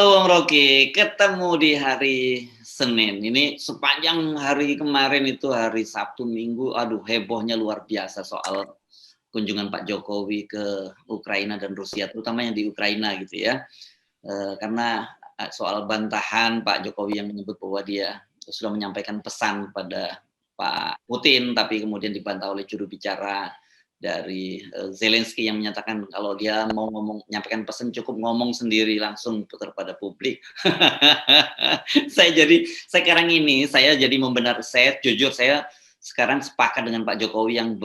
Halo Bang Rocky, ketemu di hari Senin. Ini sepanjang hari kemarin itu hari Sabtu Minggu, aduh hebohnya luar biasa soal kunjungan Pak Jokowi ke Ukraina dan Rusia, terutama yang di Ukraina gitu ya. Karena soal bantahan Pak Jokowi yang menyebut bahwa dia sudah menyampaikan pesan kepada Pak Putin, tapi kemudian dibantah oleh juru bicara dari Zelensky yang menyatakan kalau dia mau menyampaikan pesan cukup ngomong sendiri langsung putar pada publik. Sekarang ini saya jadi jujur saya sekarang sepakat dengan Pak Jokowi yang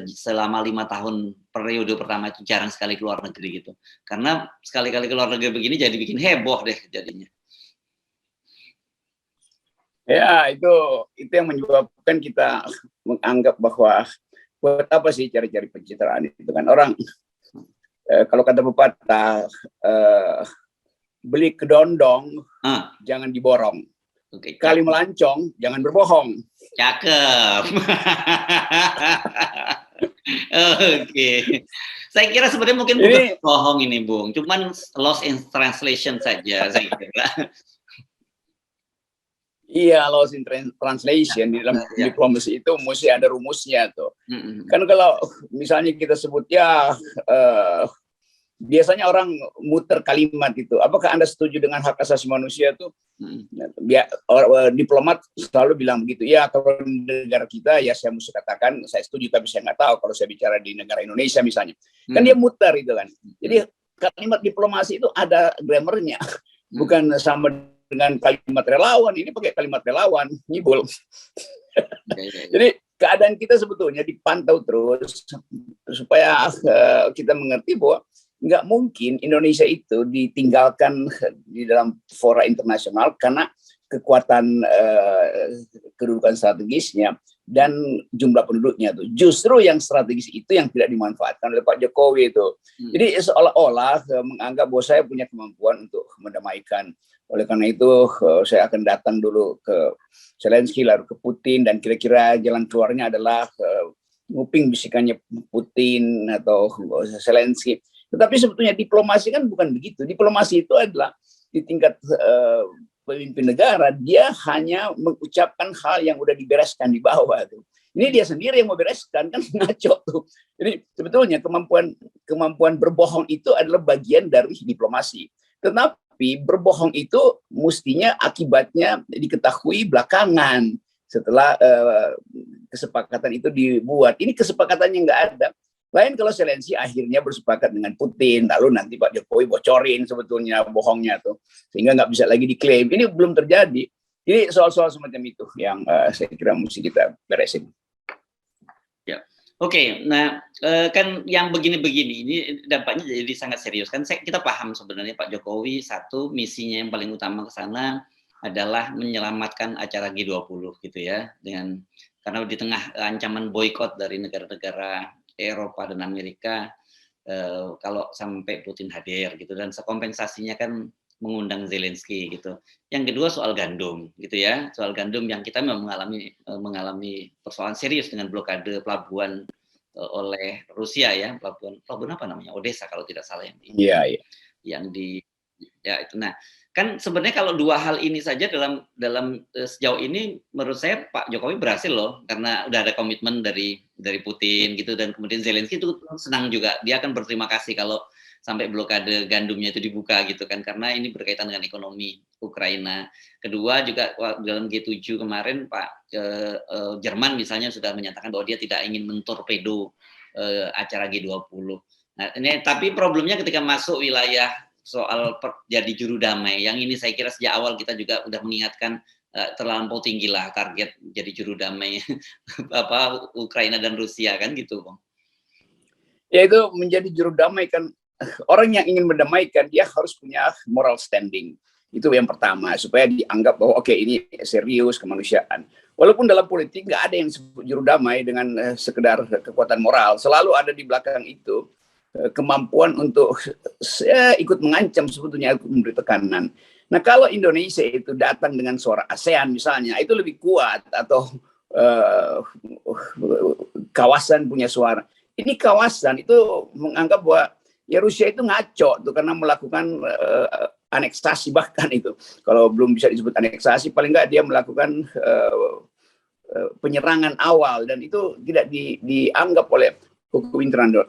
selama 5 tahun periode pertama itu jarang sekali keluar negeri gitu. Karena sekali-kali keluar negeri begini jadi bikin heboh deh jadinya. Ya, itu yang menyebabkan kita menganggap bahwa buat apa sih cari-cari pencitraan itu kan orang kalau kata pepatah beli kedondong jangan diborong. Okay, kali melancong jangan berbohong. Cakep. Oke. Saya kira sebenarnya mungkin bukan bohong ini, Bung. Cuman lost in translation saja saya kira. Iya, lost in translation di dalam diplomasi itu mesti ada rumusnya tuh. Kan kalau misalnya kita sebut biasanya orang muter kalimat itu. Apakah Anda setuju dengan hak asasi manusia tuh? Diplomat selalu bilang begitu. Ya, kalau di negara kita ya saya mesti katakan saya setuju, tapi saya nggak tahu kalau saya bicara di negara Indonesia misalnya. Kan dia muter itu kan. Jadi kalimat diplomasi itu ada grammarnya, bukan sama dengan kalimat relawan. Ini pakai kalimat relawan, nyibul. Jadi keadaan kita sebetulnya dipantau terus supaya kita mengerti bahwa nggak mungkin Indonesia itu ditinggalkan di dalam fora internasional karena kekuatan kedudukan strategisnya dan jumlah penduduknya tuh. Justru yang strategis itu yang tidak dimanfaatkan oleh Pak Jokowi itu. Jadi seolah-olah menganggap bahwa saya punya kemampuan untuk mendamaikan. Oleh karena itu saya akan datang dulu ke Zelensky lalu ke Putin dan kira-kira jalan keluarnya adalah nguping bisikannya Putin atau Zelensky. Tetapi sebetulnya diplomasi kan bukan begitu. Diplomasi itu adalah di tingkat pemimpin negara, dia hanya mengucapkan hal yang udah dibereskan di bawah tuh. Ini dia sendiri yang mau bereskan, kan ngaco tuh. Jadi sebetulnya kemampuan berbohong itu adalah bagian dari diplomasi. Tetapi berbohong itu mestinya akibatnya diketahui belakangan setelah kesepakatan itu dibuat. Ini kesepakatannya nggak ada. Lain kalau Zelensky akhirnya bersepakat dengan Putin, lalu nanti Pak Jokowi bocorin sebetulnya bohongnya tuh, sehingga nggak bisa lagi diklaim. Ini belum terjadi. Jadi soal-soal semacam itu yang saya kira mesti kita beresin. Ya, oke. Nah, kan yang begini-begini ini dampaknya jadi sangat serius kan. Kita paham sebenarnya Pak Jokowi satu misinya yang paling utama ke sana adalah menyelamatkan acara G20 gitu ya, karena di tengah ancaman boikot dari negara-negara Eropa dan Amerika kalau sampai Putin hadir gitu, dan kompensasinya kan mengundang Zelensky gitu. Yang kedua soal gandum gitu ya, soal gandum yang kita mengalami persoalan serius dengan blokade pelabuhan oleh Rusia ya, pelabuhan apa namanya, Odessa kalau tidak salah yang di ya itu. Nah kan sebenarnya kalau dua hal ini saja dalam sejauh ini menurut saya Pak Jokowi berhasil loh, karena udah ada komitmen dari Putin gitu, dan kemudian Zelensky itu senang juga, dia akan berterima kasih kalau sampai blokade gandumnya itu dibuka gitu kan, karena ini berkaitan dengan ekonomi Ukraina. Kedua juga dalam G7 kemarin Pak Jerman misalnya sudah menyatakan bahwa dia tidak ingin mentorpedo acara G20. Nah ini tapi problemnya ketika masuk wilayah soal jadi juru damai, yang ini saya kira sejak awal kita juga udah mengingatkan terlampau tinggi lah target jadi juru damai Ukraina dan Rusia kan gitu, Bang. Ya itu menjadi juru damai kan, orang yang ingin mendamaikan dia harus punya moral standing. Itu yang pertama, supaya dianggap bahwa oke, ini serius kemanusiaan. Walaupun dalam politik nggak ada yang disebut juru damai dengan sekedar kekuatan moral, selalu ada di belakang itu kemampuan untuk ikut mengancam, sebetulnya ikut memberi tekanan. Nah kalau Indonesia itu datang dengan suara ASEAN misalnya, itu lebih kuat, atau kawasan punya suara. Ini kawasan itu menganggap bahwa ya Rusia itu ngaco tuh karena melakukan aneksasi bahkan itu. Kalau belum bisa disebut aneksasi, paling nggak dia melakukan penyerangan awal, dan itu tidak dianggap oleh hukum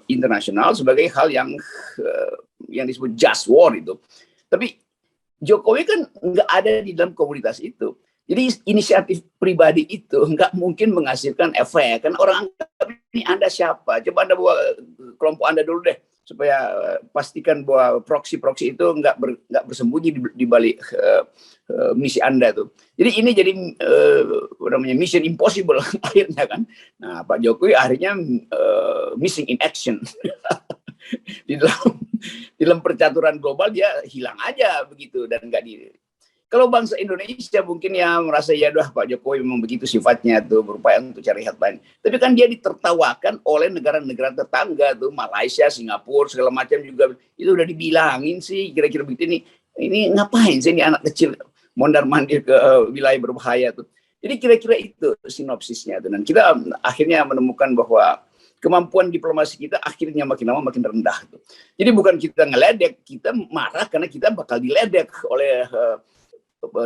internasional sebagai hal yang disebut just war itu. Tapi Jokowi kan nggak ada di dalam komunitas itu. Jadi inisiatif pribadi itu nggak mungkin menghasilkan efek. Kan orang anggap ini Anda siapa? Coba Anda bawa kelompok Anda dulu deh, supaya pastikan bahwa proksi-proksi itu nggak bersembunyi di balik misi Anda tuh. Jadi ini jadi namanya mission impossible akhirnya kan. Nah, Pak Jokowi akhirnya missing in action. di dalam percaturan global dia hilang aja begitu, dan nggak di. Kalau bangsa Indonesia mungkin ya merasa ya udah Pak Jokowi memang begitu sifatnya tuh, berupaya untuk cari headline. Tapi kan dia ditertawakan oleh negara-negara tetangga tuh, Malaysia, Singapura segala macam juga itu udah dibilangin sih kira-kira begitu. Ini ngapain sih ini anak kecil mondar-mandir ke wilayah berbahaya tuh. Jadi kira-kira itu sinopsisnya tuh. Dan kita akhirnya menemukan bahwa kemampuan diplomasi kita akhirnya makin lama makin rendah tuh. Jadi bukan kita ngeledek, kita marah karena kita bakal diledek oleh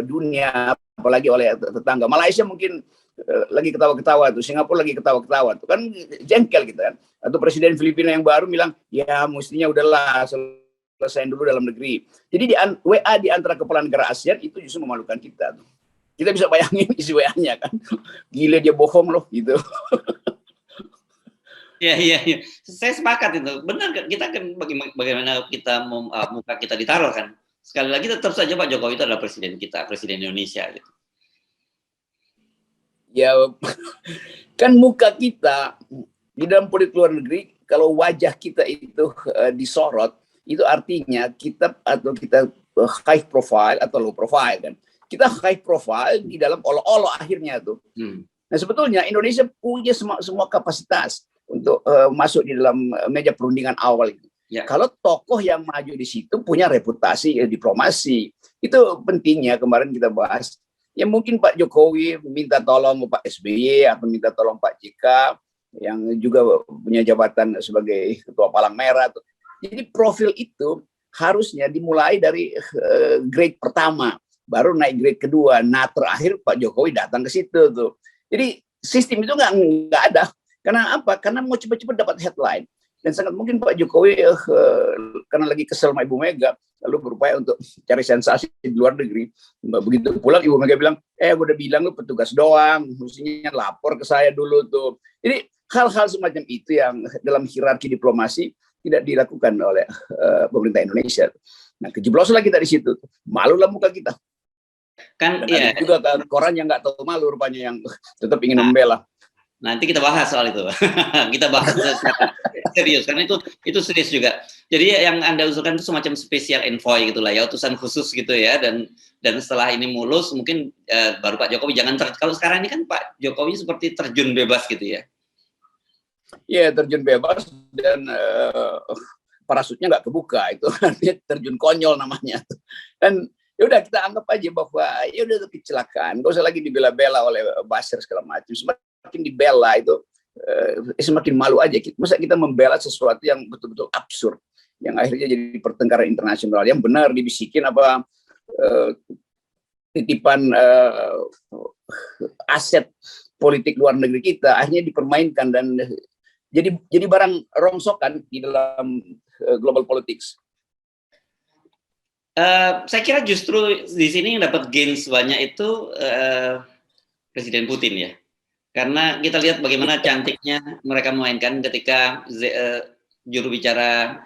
dunia, apalagi oleh tetangga. Malaysia mungkin lagi ketawa-ketawa tuh, Singapura lagi ketawa-ketawa tuh, kan jengkel kita kan. Atau presiden Filipina yang baru bilang, ya mestinya udahlah selesaiin dulu dalam negeri. Jadi WA di antara kepala negara ASEAN itu justru memalukan kita tuh. Kita bisa bayangin isi WA-nya kan, gila dia bohong loh gitu. Ya. Saya sepakat itu. Benar, kita kan bagaimana kita muka kita ditaruh kan. Sekali lagi tetap saja Pak Jokowi itu adalah presiden kita, presiden Indonesia gitu. Ya kan muka kita di dalam politik luar negeri, kalau wajah kita itu disorot, itu artinya kita high profile atau low profile kan. Kita high profile di dalam olo-olo akhirnya tuh. Nah sebetulnya Indonesia punya semua kapasitas untuk masuk di dalam meja perundingan awal itu. Ya. Kalau tokoh yang maju di situ punya reputasi diplomasi, itu pentingnya kemarin kita bahas. Ya mungkin Pak Jokowi minta tolong Pak SBY atau minta tolong Pak JK yang juga punya jabatan sebagai ketua Palang Merah. Jadi profil itu harusnya dimulai dari grade pertama, baru naik grade kedua. Nah terakhir Pak Jokowi datang ke situ tuh. Jadi sistem itu nggak ada. Karena apa? Karena mau cepat-cepat dapat headline. Dan sangat mungkin Pak Jokowi karena lagi kesel sama Ibu Mega, lalu berupaya untuk cari sensasi di luar negeri. Begitu pulang Ibu Mega bilang, gue udah bilang lu petugas doang, mestinya lapor ke saya dulu tuh. Jadi hal-hal semacam itu yang dalam hierarki diplomasi tidak dilakukan oleh pemerintah Indonesia. Nah kejebloslah kita di situ, malulah muka kita. Kan iya. Juga koran yang nggak tahu malu rupanya yang tetap ingin membela. Nanti kita bahas soal itu. Kita bahas secara serius karena itu serius juga. Jadi yang Anda usulkan itu semacam special envoy gitulah ya, utusan khusus gitu ya, dan setelah ini mulus mungkin baru Pak Jokowi jangan kalau sekarang ini kan Pak Jokowi seperti terjun bebas gitu ya. Iya, terjun bebas dan parasutnya nggak kebuka, itu artinya terjun konyol namanya. Dan ya udah kita anggap aja bahwa ya udah kecelakaan, nggak usah lagi dibela-bela oleh buzzer segala macam. Semakin dibela itu semakin malu aja. Masa kita membela sesuatu yang betul-betul absurd, yang akhirnya jadi pertengkaran internasional. Yang benar dibisikin apa titipan aset politik luar negeri kita akhirnya dipermainkan dan jadi barang rongsokan di dalam global politics. Saya kira justru di sini yang dapat gains banyak itu Presiden Putin ya. Karena kita lihat bagaimana cantiknya mereka memainkan ketika juru bicara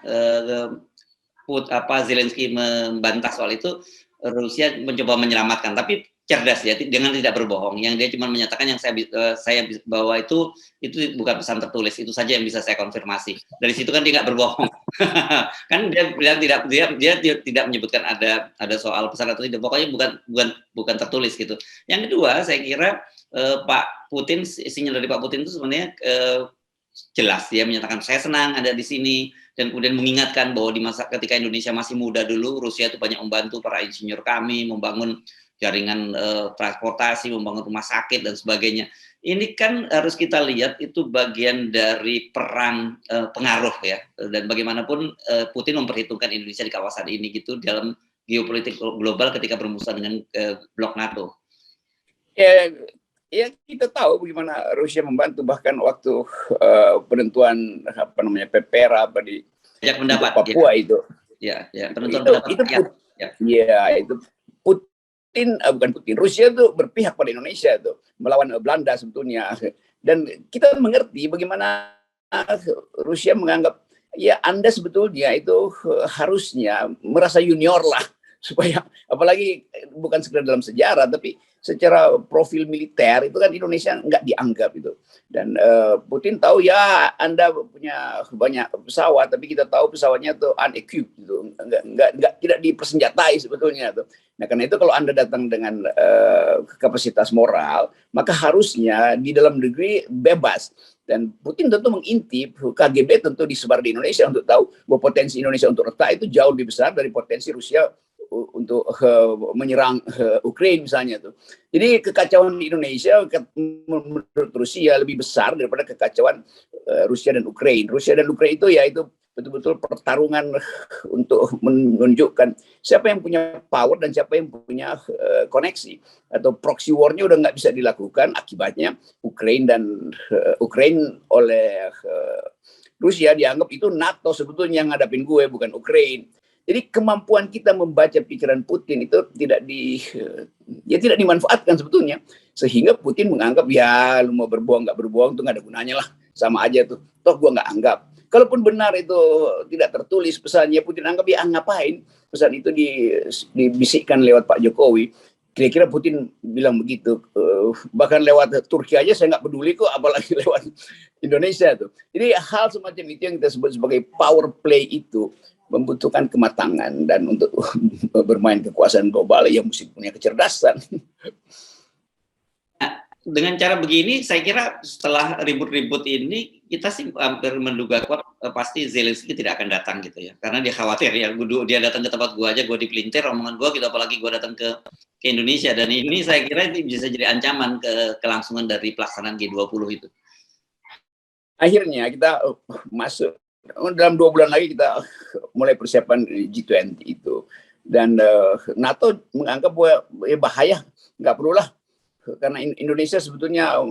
Zelensky membantah soal itu, Rusia mencoba menyelamatkan, tapi cerdas ya, dengan tidak berbohong. Yang dia cuma menyatakan yang saya bawa itu bukan pesan tertulis, itu saja yang bisa saya konfirmasi. Dari situ kan dia nggak berbohong. Kan dia bilang dia tidak menyebutkan ada soal pesan tertulis, pokoknya bukan tertulis gitu. Yang kedua, saya kira Pak Putin, sinyal dari Pak Putin itu sebenarnya jelas, dia menyatakan saya senang ada di sini, dan kemudian mengingatkan bahwa di masa ketika Indonesia masih muda dulu, Rusia itu banyak membantu para insinyur kami membangun jaringan transportasi, membangun rumah sakit dan sebagainya. Ini kan harus kita lihat itu bagian dari perang pengaruh ya, dan bagaimanapun Putin memperhitungkan Indonesia di kawasan ini gitu dalam geopolitik global ketika bermusuhan dengan blok NATO? Ya kita tahu bagaimana Rusia membantu, bahkan waktu penentuan apa namanya PPRA di pendapat Papua ya. itu. Penentuan pendapat itu Putin, bukan Putin, Rusia itu berpihak pada Indonesia itu, melawan Belanda sebetulnya. Dan kita mengerti bagaimana Rusia menganggap ya Anda sebetulnya itu harusnya merasa junior lah, supaya apalagi bukan sekedar dalam sejarah tapi secara profil militer itu kan Indonesia nggak dianggap itu. Dan Putin tahu ya Anda punya banyak pesawat tapi kita tahu pesawatnya tuh unequipped gitu, nggak tidak dipersenjatai sebetulnya tuh. Nah karena itu kalau Anda datang dengan kapasitas moral maka harusnya di dalam negeri bebas. Dan Putin tentu mengintip, KGB tentu disebar di Indonesia untuk tahu bahwa potensi Indonesia untuk retak itu jauh lebih besar dari potensi Rusia untuk menyerang Ukraina misalnya tuh. Jadi kekacauan di Indonesia menurut Rusia lebih besar daripada kekacauan Rusia dan Ukraina. Rusia dan Ukraina itu ya itu betul-betul pertarungan untuk menunjukkan siapa yang punya power dan siapa yang punya koneksi. Atau proxy war-nya udah nggak bisa dilakukan, akibatnya Ukraina dan Ukraina oleh Rusia dianggap itu NATO sebetulnya yang ngadapin gue, bukan Ukraina. Jadi kemampuan kita membaca pikiran Putin itu tidak dimanfaatkan sebetulnya, sehingga Putin menganggap ya lu mau berbohong nggak berbohong tuh nggak ada gunanya lah, sama aja tuh, toh gua nggak anggap. Kalaupun benar itu tidak tertulis pesannya, Putin anggap ya ngapain pesan itu dibisikkan lewat Pak Jokowi. Kira-kira Putin bilang begitu, bahkan lewat Turki aja saya nggak peduli kok, apalagi lewat Indonesia tuh. Jadi hal semacam itu yang kita sebut sebagai power play itu membutuhkan kematangan, dan untuk bermain kekuasaan global ya mesti punya kecerdasan. Nah, dengan cara begini saya kira setelah ribut-ribut ini kita sih hampir menduga kuat pasti Zelensky tidak akan datang gitu ya, karena dia khawatir ya, dia datang ke tempat gua aja gua dipelintir omongan gua gitu, apalagi gua datang ke Indonesia, dan ini saya kira ini bisa jadi ancaman ke kelangsungan dari pelaksanaan G20 itu. Akhirnya kita masuk dalam 2 bulan lagi, kita mulai persiapan G20 itu, dan NATO menganggap bahwa bahaya, nggak perlulah, karena Indonesia sebetulnya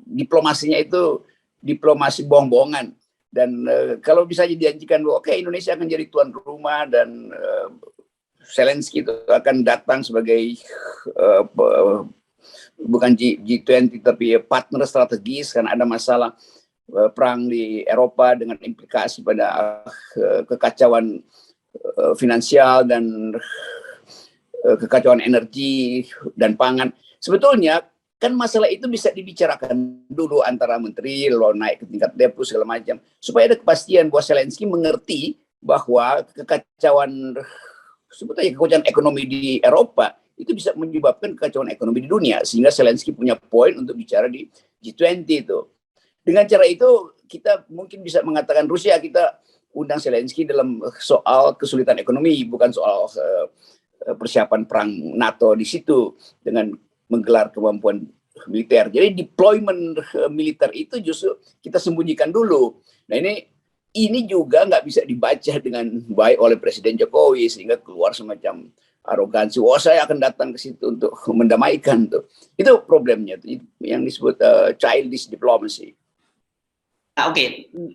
diplomasinya itu diplomasi bohong-bohongan, dan kalau bisa dijanjikan bahwa oke, Indonesia akan jadi tuan rumah dan Zelensky itu akan datang sebagai bukan G20 tapi partner strategis, karena ada masalah perang di Eropa dengan implikasi pada kekacauan finansial dan kekacauan energi dan pangan. Sebetulnya kan masalah itu bisa dibicarakan dulu antara menteri, lalu naik ke tingkat Depus segala macam, supaya ada kepastian bahwa Zelensky mengerti bahwa kekacauan sebetulnya kekacauan ekonomi di Eropa itu bisa menyebabkan kekacauan ekonomi di dunia, sehingga Zelensky punya poin untuk bicara di G20 itu. Dengan cara itu kita mungkin bisa mengatakan Rusia kita undang Zelensky dalam soal kesulitan ekonomi, bukan soal persiapan perang NATO di situ dengan menggelar kemampuan militer. Jadi deployment militer itu justru kita sembunyikan dulu. Nah ini juga nggak bisa dibaca dengan baik oleh Presiden Jokowi, sehingga keluar semacam arogansi. Wah, saya akan datang ke situ untuk mendamaikan tuh. Itu problemnya tuh, yang disebut childish diplomacy. Nah, oke.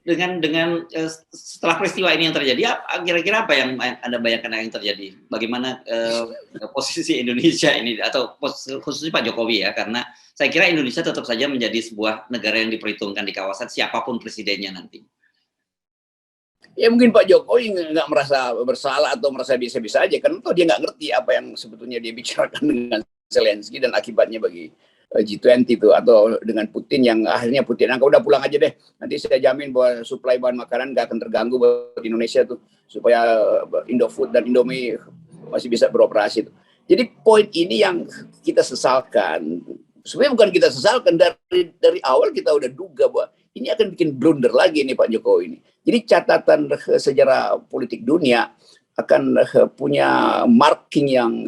Dengan setelah peristiwa ini yang terjadi, kira-kira apa yang Anda bayangkan yang terjadi? Bagaimana posisi Indonesia ini, atau khususnya Pak Jokowi ya, karena saya kira Indonesia tetap saja menjadi sebuah negara yang diperhitungkan di kawasan siapapun presidennya nanti. Ya mungkin Pak Jokowi nggak merasa bersalah atau merasa biasa-biasa aja, karena dia nggak ngerti apa yang sebetulnya dia bicarakan dengan Zelensky dan akibatnya bagi G20 itu, atau dengan Putin yang akhirnya Putin angka udah pulang aja deh, nanti saya jamin bahwa suplai bahan makanan nggak akan terganggu buat Indonesia tuh, supaya Indofood dan Indomie masih bisa beroperasi tuh. Jadi poin ini yang kita sesalkan. Sebenarnya bukan kita sesalkan, dari awal kita udah duga bahwa ini akan bikin blunder lagi nih Pak Jokowi ini. Jadi catatan sejarah politik dunia akan punya marking yang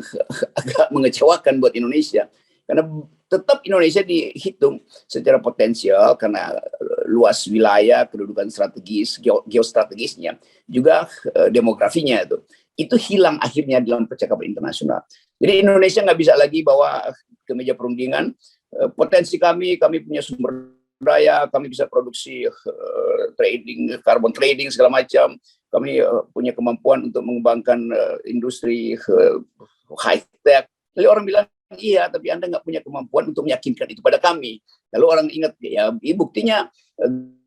agak mengecewakan buat Indonesia. Karena tetap Indonesia dihitung secara potensial karena luas wilayah, kedudukan strategis, geostrategisnya, juga demografinya itu. itu hilang akhirnya dalam percakapan internasional. Jadi Indonesia nggak bisa lagi bawa ke meja perundingan potensi kami punya sumber daya, kami bisa produksi trading, carbon trading segala macam, kami punya kemampuan untuk mengembangkan industri high tech. Lalu orang bilang, iya, tapi Anda nggak punya kemampuan untuk meyakinkan itu pada kami. Lalu orang ingat, ya buktinya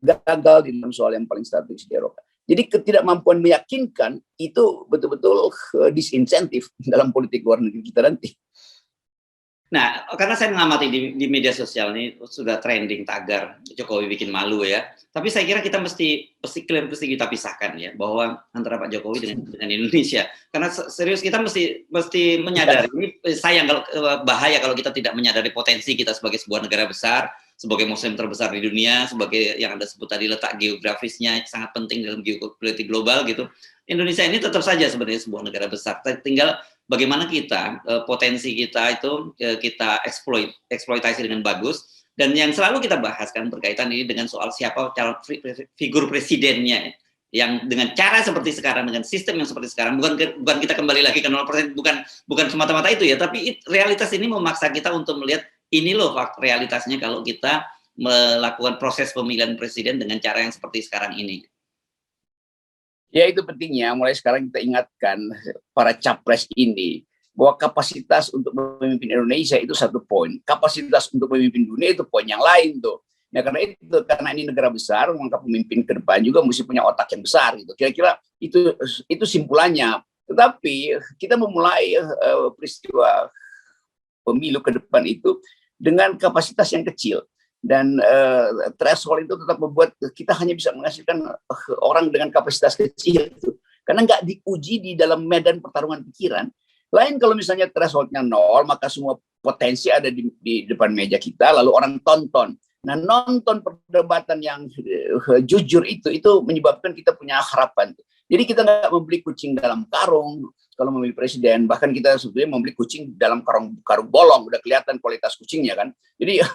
gagal di dalam soal yang paling strategis di Eropa. Jadi ketidakmampuan meyakinkan itu betul-betul disinsentif dalam politik luar negeri kita nanti. Nah, karena saya mengamati di media sosial ini sudah trending tagar Jokowi bikin malu ya. Tapi saya kira kita mesti kita pisahkan ya bahwa antara Pak Jokowi dengan Indonesia. Karena serius kita mesti menyadari ini sayang kalau bahaya kalau kita tidak menyadari potensi kita sebagai sebuah negara besar, sebagai Muslim terbesar di dunia, sebagai yang Anda sebut tadi letak geografisnya sangat penting dalam geopolitik global gitu. Indonesia ini tetap saja sebenarnya sebuah negara besar. Tinggal bagaimana kita potensi kita itu kita eksploitasi dengan bagus. Dan yang selalu kita bahas kan berkaitan ini dengan soal siapa calon figur presidennya yang dengan cara seperti sekarang, dengan sistem yang seperti sekarang, bukan kita kembali lagi ke 0%, bukan semata-mata itu ya, tapi realitas ini memaksa kita untuk melihat ini loh realitasnya kalau kita melakukan proses pemilihan presiden dengan cara yang seperti sekarang ini. Ya itu pentingnya, mulai sekarang kita ingatkan para capres ini bahwa kapasitas untuk memimpin Indonesia itu satu poin, kapasitas untuk memimpin dunia itu poin yang lain tuh. Nah karena ini negara besar, maka pemimpin ke depan juga mesti punya otak yang besar gitu. Kira-kira itu simpulannya. Tetapi kita memulai peristiwa pemilu ke depan itu dengan kapasitas yang kecil. Dan threshold itu tetap membuat kita hanya bisa menghasilkan orang dengan kapasitas kecil itu. Karena nggak diuji di dalam medan pertarungan pikiran. Lain kalau misalnya thresholdnya 0, maka semua potensi ada di depan meja kita, lalu orang tonton. Nah, nonton perdebatan yang jujur itu menyebabkan kita punya harapan. Jadi kita nggak membeli kucing dalam karung kalau memilih presiden, bahkan kita sebetulnya membeli kucing dalam karung bolong, udah kelihatan kualitas kucingnya kan. Jadi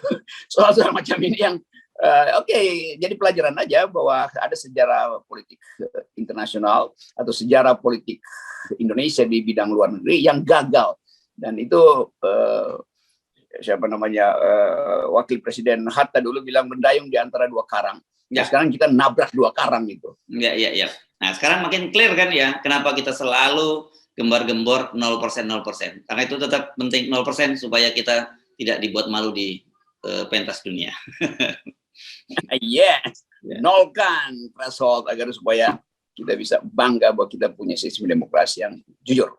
soal-soal macam ini yang jadi pelajaran aja bahwa ada sejarah politik internasional atau sejarah politik Indonesia di bidang luar negeri yang gagal, dan itu wakil presiden Hatta dulu bilang mendayung di antara dua karang. Ya. Sekarang kita nabrak dua karang gitu. Ya. Nah sekarang makin clear kan ya kenapa kita selalu gembar-gembor 0%. Karena itu tetap penting 0% supaya kita tidak dibuat malu di pentas dunia. Yes, nolkan threshold agar supaya kita bisa bangga bahwa kita punya sistem demokrasi yang jujur.